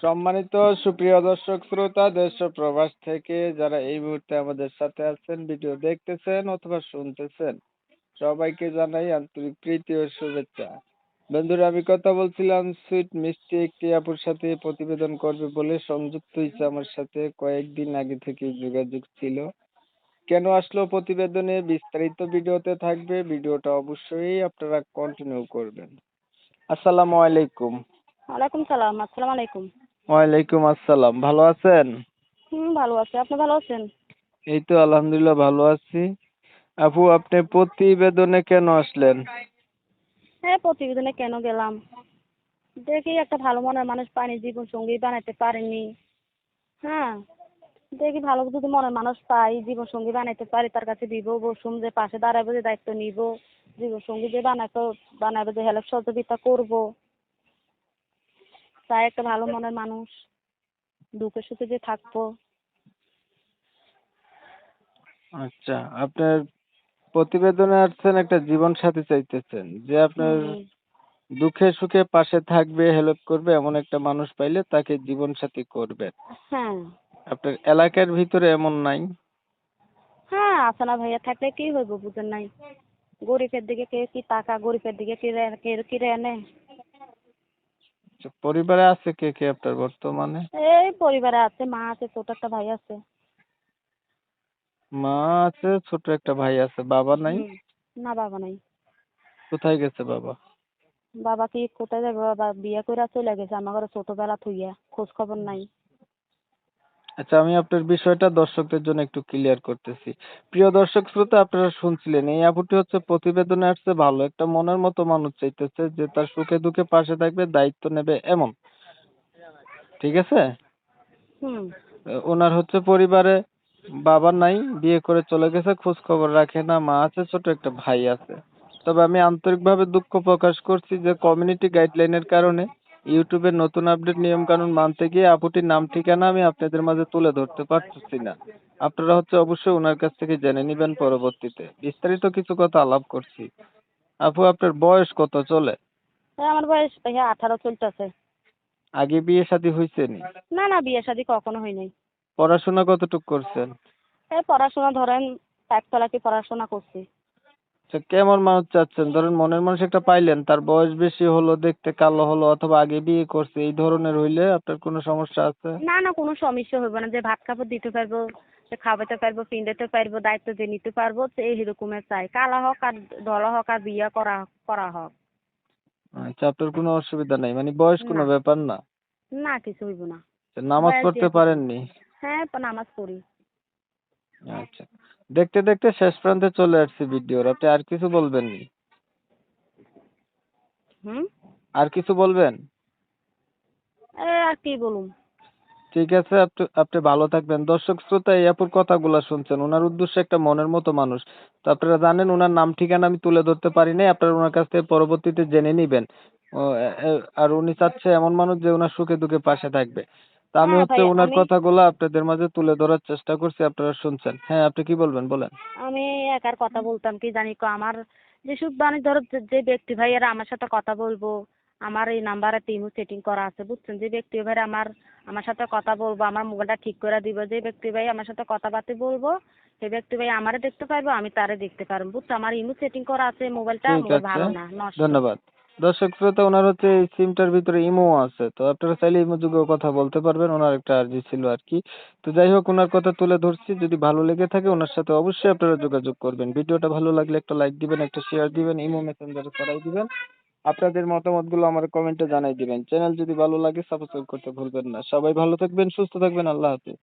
সম্মানিত সুপ্রিয় দর্শক শ্রোতা দেশ ও প্রবাস থেকে যারা এই মুহূর্তে আমাদের সাথে আছেন, ভিডিও দেখতেছেন অথবা শুনতেছেন, সবাইকে জানাই আন্তরিক প্রীতি ও শুভেচ্ছা। বন্ধুরা, আমি কথা বলছিলাম সুইট মিষ্টি একটি আপুর সাথে প্রতিবেদন করবে বলে সংযুক্ত হয়েছে আমার সাথে, কয়েকদিন আগে থেকে যোগাযোগ ছিল। কেন আসলো প্রতিবেদনে বিস্তারিত ভিডিওতে থাকবে, ভিডিওটা অবশ্যই আপনারা কন্টিনিউ করবেন। আসসালামু আলাইকুম। ওয়ালাইকুম সালাম। আসসালামু আলাইকুম। ওয়ালাইকুম আসসালাম, ভালো আছেন? ভালো আছি। আপনি ভালো আছেন? এই তো আলহামদুলিল্লাহ ভালো আছি। আপু, আপনি প্রতিবেদনে কেন আসলেন? হ্যাঁ, প্রতিবেদনে কেন গেলাম, দেখি একটা ভালো মনের মানুষ পাইনি, জীবন সঙ্গী বানাতে পারিনি। হ্যাঁ, দেখি ভালো যদি মনের মানুষ পাই, জীবন সঙ্গী বানাইতে পারি, তার কাছে দিব, বসুম, যে পাশে দাঁড়াবো, যে দায়িত্ব নিব, জীবন সঙ্গী যে বানাবো, যে হেল্প সহযোগিতা করবো, তাই একটা ভালো মনের মানুষ, দুঃখে সুখে যে থাকবো। আচ্ছা, আপনার প্রতিবেদনে আসছেন একটা জীবন সাথী চাইতেছেন, যে আপনার হুম। দুঃখে সুখে পাশে থাকবে, হেল্প করবে, এমন একটা মানুষ পাইলে তাকে জীবন সাথী করবেন। হ্যাঁ। আপনার এলাকার ভিতরে এমন নাই? হ্যাঁ, আছে না ভাইয়া, থাকলে কি হইব, বুঝেন নাই? গরিবের দিকে কে কি টাকা, গরিবের দিকে কি রে এনে। আচ্ছা, পরিবারে আছে কে কে আপনার বর্তমানে? এই পরিবারে আছে, মা আছে, ছোট একটা ভাই আছে। মা আছে, ছোট একটা ভাই আছে, বাবা নাই? হুম। না, বাবা নাই। কোথায় গেছে বাবা? বাবা কি কোথায় যাবে, বাবা বিয়ে করে চলে গেছে আমার ঘরে ছোটবেলা থুইয়া, খোঁজ খবর নাই। আচ্ছা, আমি আপনার বিষয়টা দর্শকদের জন্য একটু ক্লিয়ার করতেছি। প্রিয় দর্শক শ্রোতা, আপনারা শুনছিলেন এই আপুটি হচ্ছে প্রতিবেদনে আসছে ভালো একটা মনের মতো মানুষ চাইতেছে, যে তার সুখে দুঃখে পাশে থাকবে, দায়িত্ব নেবে এমন। ঠিক আছে? হুম। ওনার হচ্ছে পরিবারে বাবা নাই, বিয়ে করে চলে গেছে, খোঁজ খবর রাখে না, মা আছে, ছোট একটা ভাই আছে। তবে আমি আন্তরিকভাবে দুঃখ প্রকাশ করছি যে কমিউনিটি গাইডলাইনের কারণে ইউটিউবের নতুন আপডেট নিয়ম কানুন মানতে গিয়ে আপুটির নাম ঠিকানা আমি আপনাদের মাঝে তুলে ধরতে পারতেছি না। আপনারা হচ্ছে অবশ্যই ওনার কাছ থেকে জেনে নিবেন পরবর্তীতে। বিস্তারিত কিছু কথা আলাপ করছি। আপু, আপনার বয়স কত চলে? আমার বয়স ভাইয়া 18 চলতেছে। আগে বিয়ে শাদী হয়েছে নি? না না, বিয়ে শাদী কখনো হয় নাই। পড়াশোনা কতটুক করছেন? এই পড়াশোনা ধরেন একতলাকে পড়াশোনা করছি। আচ্ছা, কেমন মানুষ চাচ্ছেন? ধরেন মনের মানুষ একটা পাইলেন, তার বয়স বেশি হলো, দেখতে কালো হলো, অথবা আগে বিয়ে করছে, এই ধরনের হইলে আপনার কোনো সমস্যা আছে? না না, কোনো সমস্যা হইব না, যে ভাত কাপড় দিতে পারবো, যে খাওয়াতে পারবো, পিন্দাতে পারবো, দায়িত্ব যে নিতে পারবো, তো এই রকমের চাই, কালা হোক আর ধলা হোক আর বিয়ে করা করা হোক। আচ্ছা, আপনার কোনো অসুবিধা নাই, মানে বয়স কোনো না ব্যাপার না? না, কিছু হইব না। আচ্ছা, নামাজ বয়স পড়তে দিয়ে কিছু না। পারেননি? হ্যাঁ, নামাজ পড়ি। আচ্ছা, দেখতে দেখতে শেষ প্রান্তে চলে আসছি ভিডিওর, আপনি আর কিছু বলবেন নি? হুম। আর কিছু বলবেন? আর কি বলুম। ঠিক আছে, আপনি আপনি ভালো থাকবেন। দর্শক শ্রোতা, এই আপুর কথাগুলা শুনছেন, ওনার উদ্দেশ্য একটা মনের মতো মানুষ। তো আপনারা জানেন ওনার নাম ঠিকানা আমি তুলে ধরতে পারি নাই, আপনারা ওনার কাছ থেকে পরবর্তীতে জেনে নিবেন। ও, আর উনি চাচ্ছে এমন মানুষ যে ওনার সুখে দুঃখে পাশে থাকবে। তা আমি হ্যাঁ হচ্ছে ভাই, ওনার আমি কথাগুলা আপনাদের মাঝে তুলে ধরার চেষ্টা করছি, আপনারা শুনছেন। হ্যাঁ, আপনি কি বলবেন বলেন। আমি একার কথা বলতাম কি জানি কো, আমার যেসব মানে ধরো যে ব্যক্তি ভাইয়েরা আমার সাথে কথা বলবো, আমার এই নাম্বারে টিমও সেটিং করা আছে, বুঝছেন? যে ব্যক্তি ভাই আমার আমার সাথে কথা বলবো, আমার মোবাইলটা ঠিক করে দিব, যে ব্যক্তি ভাই আমার সাথে কথাবার্তা বলবো, সেই ব্যক্তি ভাই আমারে দেখতে পারবো, আমি তারে দেখতে পারবো, বুঝছো? আমার ইমো সেটিং করা আছে, মোবাইলটা ঠিক মোবাইল আছে, ভালো না, নষ্ট। ধন্যবাদ। দর্শক শ্রোতা, ওনার হচ্ছে এই সিমটার ভিতরে ইমো আছে, তো আপনারা চাইলে ইমো যুগেও কথা বলতে পারবেন, ওনার একটা আর্জি ছিল আর কি। তো যাই হোক, ওনার কথা তুলে ধরছি, যদি ভালো লেগে থাকে ওনার সাথে অবশ্যই আপনারা যোগাযোগ করবেন। ভিডিওটা ভালো লাগলে একটা লাইক দিবেন, একটা শেয়ার দিবেন, ইমো মেসেঞ্জারে ছড়াই দিবেন। আপনাদের মতামতগুলো আমার কমেন্টে জানাই দিবেন। চ্যানেল যদি ভালো লাগে সাবস্ক্রাইব করতে ভুলবেন না। সবাই ভালো থাকবেন, সুস্থ থাকবেন, আল্লাহ হাফেজ।